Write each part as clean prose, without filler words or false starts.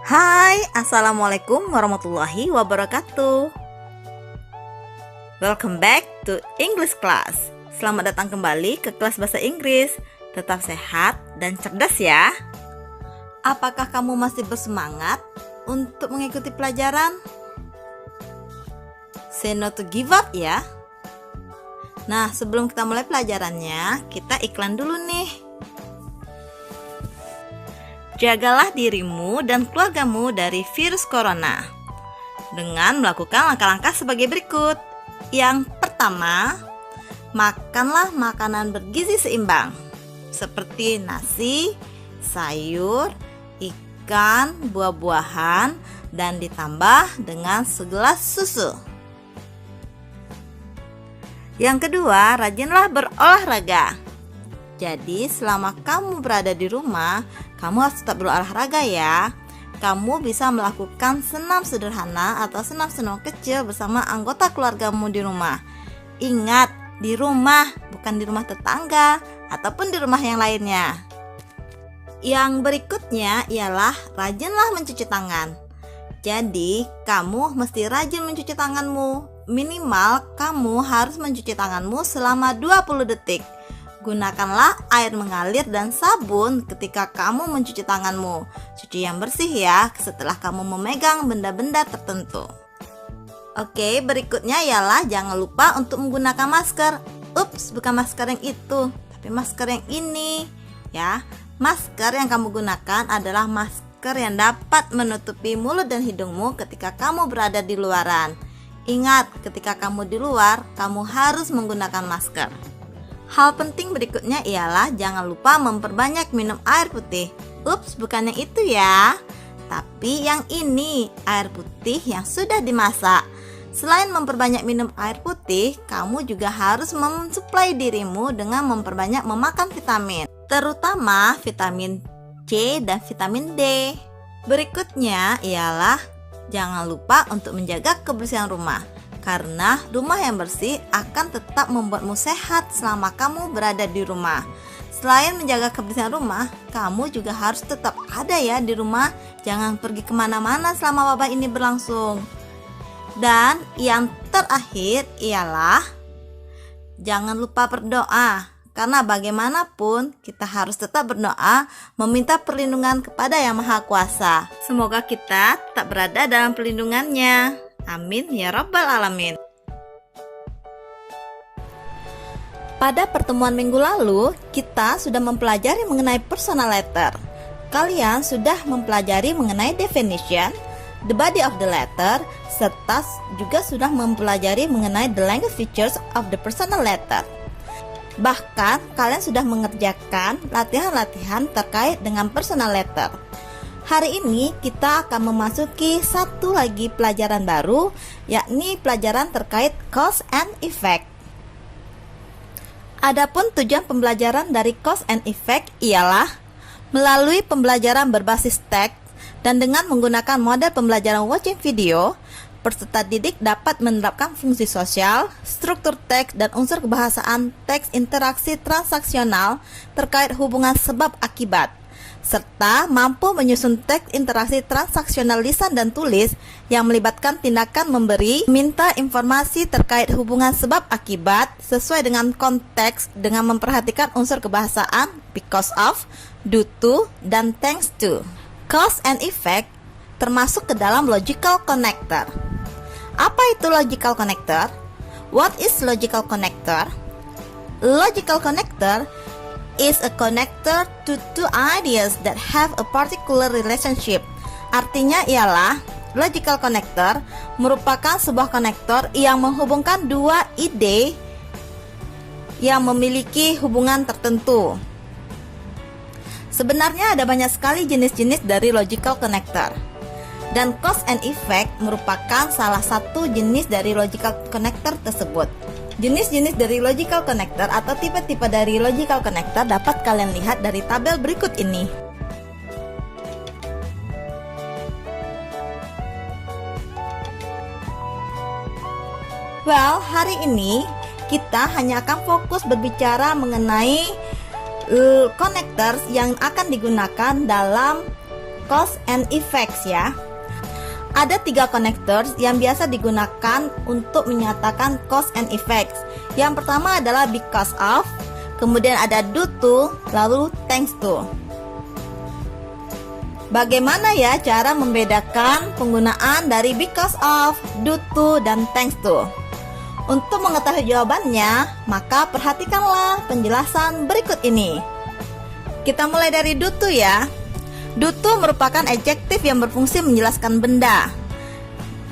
Hai, Assalamualaikum warahmatullahi wabarakatuh. Welcome back to English class. Selamat datang kembali ke kelas bahasa Inggris. Tetap sehat dan cerdas ya. Apakah kamu masih bersemangat untuk mengikuti pelajaran? Say no to give up ya. Nah, sebelum kita mulai pelajarannya, kita iklan dulu nih. Jagalah dirimu dan keluargamu dari virus corona dengan melakukan langkah-langkah sebagai berikut. Yang pertama, makanlah makanan bergizi seimbang seperti nasi, sayur, ikan, buah-buahan, dan ditambah dengan segelas susu. Yang kedua, rajinlah berolahraga. Jadi selama kamu berada di rumah, kamu harus tetap berolahraga ya. Kamu bisa melakukan senam sederhana atau senam-senam kecil bersama anggota keluargamu di rumah. Ingat, di rumah, bukan di rumah tetangga ataupun di rumah yang lainnya. Yang berikutnya ialah rajinlah mencuci tangan. Jadi, kamu mesti rajin mencuci tanganmu. Minimal kamu harus mencuci tanganmu selama 20 detik. Gunakanlah air mengalir dan sabun ketika kamu mencuci tanganmu. Cuci yang bersih ya setelah kamu memegang benda-benda tertentu. Oke, berikutnya ialah jangan lupa untuk menggunakan masker. Ups, bukan masker yang itu, tapi masker yang ini ya. Masker yang kamu gunakan adalah masker yang dapat menutupi mulut dan hidungmu ketika kamu berada di luaran. Ingat, ketika kamu di luar, kamu harus menggunakan masker. Hal penting berikutnya ialah jangan lupa memperbanyak minum air putih. Ups, bukan yang itu ya, tapi yang ini, air putih yang sudah dimasak. Selain memperbanyak minum air putih, kamu juga harus mensuplai dirimu dengan memperbanyak memakan vitamin, terutama vitamin C dan vitamin D. Berikutnya ialah jangan lupa untuk menjaga kebersihan rumah. Karena rumah yang bersih akan tetap membuatmu sehat selama kamu berada di rumah. Selain menjaga kebersihan rumah, kamu juga harus tetap ada ya di rumah. Jangan pergi kemana-mana selama wabah ini berlangsung. Dan yang terakhir ialah jangan lupa berdoa. Karena bagaimanapun kita harus tetap berdoa meminta perlindungan kepada Yang Maha Kuasa. Semoga kita tetap berada dalam perlindungannya. Amin ya rabbal alamin. Pada pertemuan minggu lalu, kita sudah mempelajari mengenai personal letter. Kalian sudah mempelajari mengenai definition, the body of the letter, serta juga sudah mempelajari mengenai the language features of the personal letter. Bahkan, kalian sudah mengerjakan latihan-latihan terkait dengan personal letter. Hari ini kita akan memasuki satu lagi pelajaran baru, yakni pelajaran terkait cause and effect. Adapun tujuan pembelajaran dari cause and effect ialah melalui pembelajaran berbasis teks dan dengan menggunakan model pembelajaran watching video, peserta didik dapat menerapkan fungsi sosial, struktur teks dan unsur kebahasaan teks interaksi transaksional terkait hubungan sebab akibat, serta mampu menyusun teks interaksi transaksional lisan dan tulis yang melibatkan tindakan memberi, minta informasi terkait hubungan sebab akibat sesuai dengan konteks dengan memperhatikan unsur kebahasaan because of, due to, dan thanks to. Cause and effect termasuk ke dalam logical connector. Apa itu logical connector? What is logical connector? Logical connector is a connector to two ideas that have a particular relationship. Artinya ialah logical connector merupakan sebuah konektor yang menghubungkan dua ide yang memiliki hubungan tertentu. Sebenarnya ada banyak sekali jenis-jenis dari logical connector. Dan cause and effect merupakan salah satu jenis dari logical connector tersebut. Jenis-jenis dari logical connector atau tipe-tipe dari logical connector dapat kalian lihat dari tabel berikut ini. Well, hari ini kita hanya akan fokus berbicara mengenai connectors yang akan digunakan dalam cause and effects ya. Ada 3 connectors yang biasa digunakan untuk menyatakan cause and effects. Yang pertama adalah because of, kemudian ada due to, lalu thanks to. Bagaimana ya cara membedakan penggunaan dari because of, due to, dan thanks to? Untuk mengetahui jawabannya, maka perhatikanlah penjelasan berikut ini. Kita mulai dari due to ya. Due to merupakan adjektif yang berfungsi menjelaskan benda.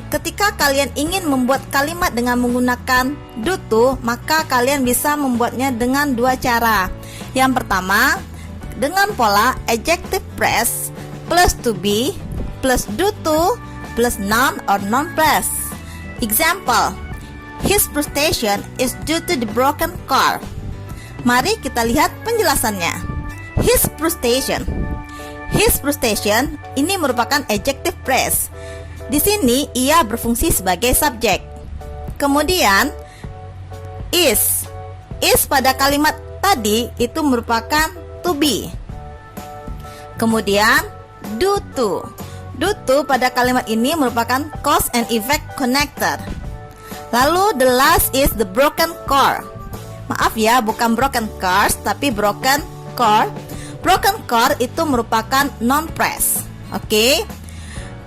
Ketika kalian ingin membuat kalimat dengan menggunakan due to, maka kalian bisa membuatnya dengan 2 cara. Yang pertama, dengan pola adjective phrase plus to be plus due to plus noun or noun phrase. Example, his frustration is due to the broken car. Mari kita lihat penjelasannya. His frustration. His frustration ini merupakan adjective phrase. Di sini ia berfungsi sebagai subjek. Kemudian is pada kalimat tadi itu merupakan to be. Kemudian due to pada kalimat ini merupakan cause and effect connector. Lalu the last is the broken car. Maaf ya, bukan broken cars tapi broken car. Broken car itu merupakan noun phrase. Oke.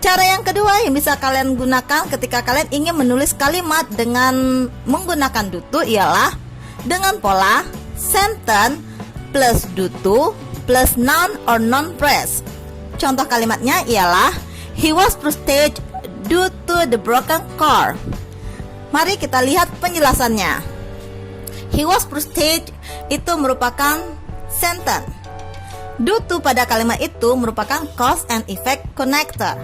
Cara yang kedua yang bisa kalian gunakan ketika kalian ingin menulis kalimat dengan menggunakan due to ialah dengan pola sentence plus due to plus noun or noun phrase. Contoh kalimatnya ialah he was frustrated due to the broken car. Mari kita lihat penjelasannya. He was frustrated itu merupakan sentence. Due to pada kalimat itu merupakan cause and effect connector.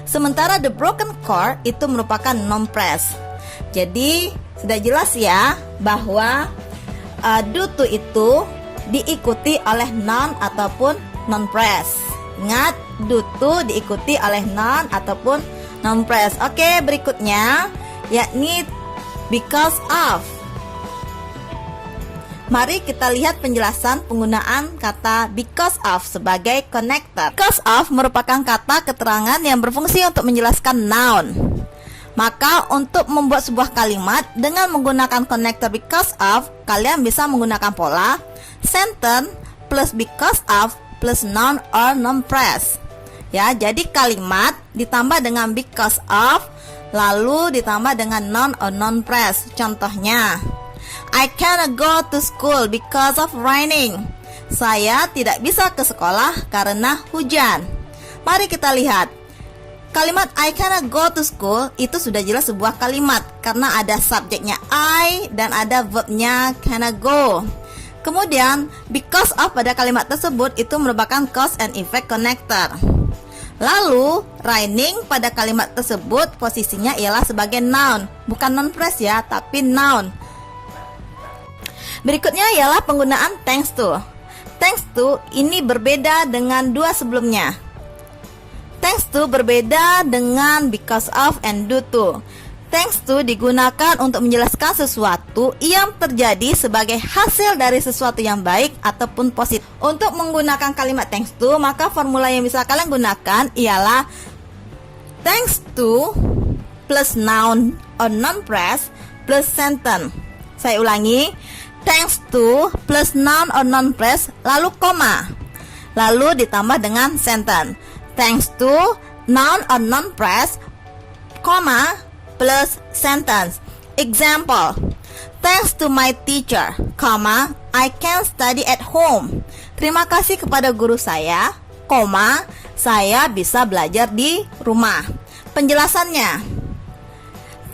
Sementara the broken car itu merupakan noun phrase. Jadi sudah jelas ya bahwa due to itu diikuti oleh noun ataupun noun phrase. Ingat, due to diikuti oleh noun ataupun noun phrase. Oke, berikutnya yakni because of. Mari kita lihat penjelasan penggunaan kata because of sebagai connector. Because of merupakan kata keterangan yang berfungsi untuk menjelaskan noun. Maka untuk membuat sebuah kalimat dengan menggunakan connector because of, kalian bisa menggunakan pola sentence plus because of plus noun or noun phrase. Ya, jadi kalimat ditambah dengan because of lalu ditambah dengan noun or noun phrase. Contohnya, I cannot go to school because of raining. Saya tidak bisa ke sekolah karena hujan. Mari kita lihat. Kalimat I cannot go to school itu sudah jelas sebuah kalimat karena ada subjeknya I dan ada verbnya cannot go. Kemudian because of pada kalimat tersebut itu merupakan cause and effect connector. Lalu raining pada kalimat tersebut posisinya ialah sebagai noun, bukan noun phrase ya, tapi noun. Berikutnya ialah penggunaan thanks to. Thanks to ini berbeda dengan 2 sebelumnya. Thanks to berbeda dengan because of and due to. Thanks to digunakan untuk menjelaskan sesuatu yang terjadi sebagai hasil dari sesuatu yang baik ataupun positif. Untuk menggunakan kalimat thanks to, maka formula yang bisa kalian gunakan ialah thanks to plus noun or noun phrase plus sentence. Saya ulangi. Thanks to plus noun or noun phrase lalu koma, lalu ditambah dengan sentence. Thanks to noun or noun phrase, koma plus sentence. Example, thanks to my teacher, koma, I can study at home. Terima kasih kepada guru saya, koma, saya bisa belajar di rumah. Penjelasannya,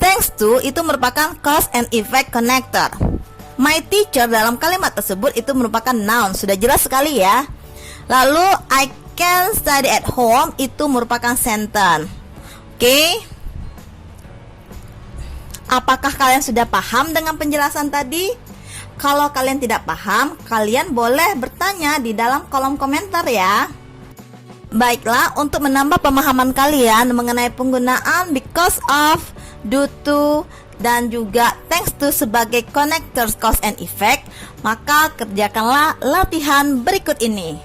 thanks to itu merupakan cause and effect connector. My teacher dalam kalimat tersebut itu merupakan noun, sudah jelas sekali ya. Lalu I can study at home itu merupakan sentence. Oke. Apakah kalian sudah paham dengan penjelasan tadi? Kalau kalian tidak paham, kalian boleh bertanya di dalam kolom komentar ya. Baiklah, untuk menambah pemahaman kalian mengenai penggunaan because of, due to, dan juga thanks to sebagai connectors cause and effect, maka kerjakanlah latihan berikut ini.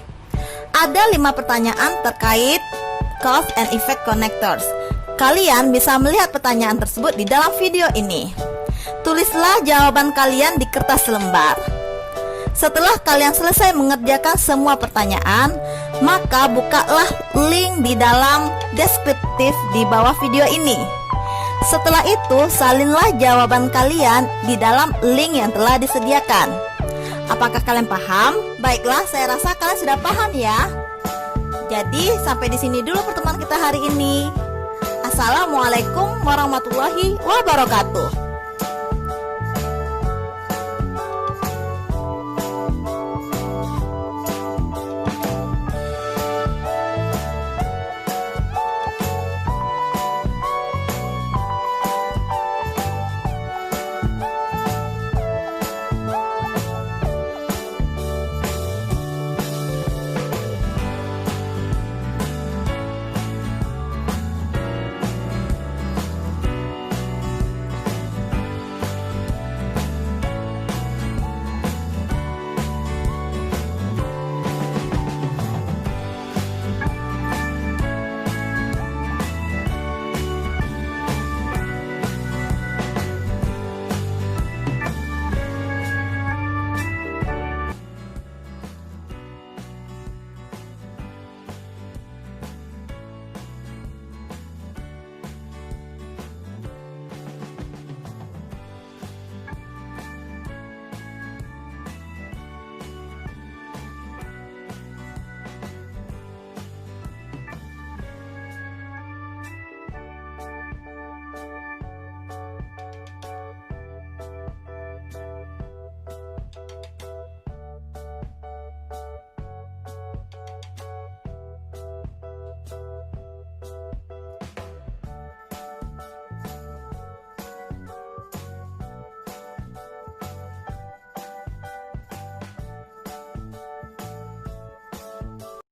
Ada 5 pertanyaan terkait cause and effect connectors. Kalian bisa melihat pertanyaan tersebut di dalam video ini. Tulislah jawaban kalian di kertas lembar. Setelah kalian selesai mengerjakan semua pertanyaan, maka bukalah link di dalam deskriptif di bawah video ini. Setelah itu, salinlah jawaban kalian di dalam link yang telah disediakan. Apakah kalian paham? Baiklah, saya rasa kalian sudah paham ya. Jadi, sampai di sini dulu pertemuan kita hari ini. Assalamualaikum warahmatullahi wabarakatuh.